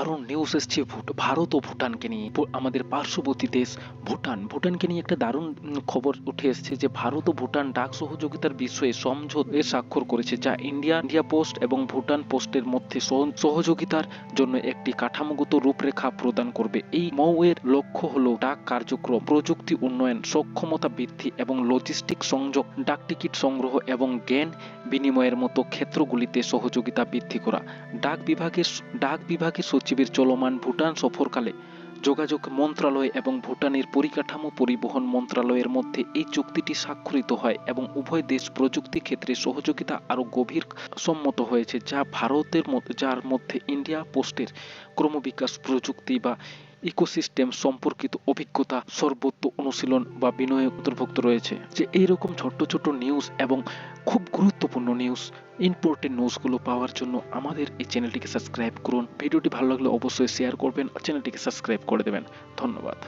দারুণ নিউজ এসছে ভারত ও ভুটানকে নিয়ে। আমাদের পার্শ্ববর্তী দেশ ভুটানকে নিয়ে একটা দারুণ খবর উঠে এসেছে যে ভারত ও ভুটান ডাক সহযোগিতার বিষয়ে সমঝোতায় স্বাক্ষর করেছে, যা ইন্ডিয়া পোস্ট এবং ভুটান পোস্টের মধ্যে সহযোগিতার জন্য একটি কাঠামোগত রূপরেখা প্রদান করবে। এই মৌয়ের লক্ষ্য হলো ডাক কার্যক্রম, প্রযুক্তি উন্নয়ন, সক্ষমতা বৃদ্ধি এবং লজিস্টিক সংযোগ, ডাক টিকিট সংগ্রহ এবং জ্ঞান বিনিময়ের মতো ক্ষেত্রগুলিতে সহযোগিতা বৃদ্ধি করা। ডাক বিভাগের সচিবের চলমান ভুটান সফরকালে যোগাযোগ মন্ত্রণালয় এবং ভুটানের পরিকাঠামো পরিবহন মন্ত্রণালয়ের মধ্যে এই চুক্তিটি স্বাক্ষরিত হয় এবং উভয় দেশ প্রযুক্তি ক্ষেত্রে সহযোগিতা আরও গভীর সম্মত হয়েছে, যার মধ্যে ইন্ডিয়া পোস্টের ক্রমবিকাশ, প্রযুক্তি বা ইকোসিস্টেম সম্পর্কিত অভিজ্ঞতা, সর্বত্র অনুশীলন বা বিনয় অন্তর্ভুক্ত রয়েছে। যে এইরকম ছোট্ট ছোট্ট নিউজ এবং খুব গুরুত্বপূর্ণ নিউজ, ইম্পর্টেন্ট নিউজগুলো পাওয়ার জন্য আমাদের এই চ্যানেলটিকে সাবস্ক্রাইব করুন। ভিডিওটি ভালো লাগলে অবশ্যই শেয়ার করবেন, চ্যানেলটিকে সাবস্ক্রাইব করে দেবেন। ধন্যবাদ।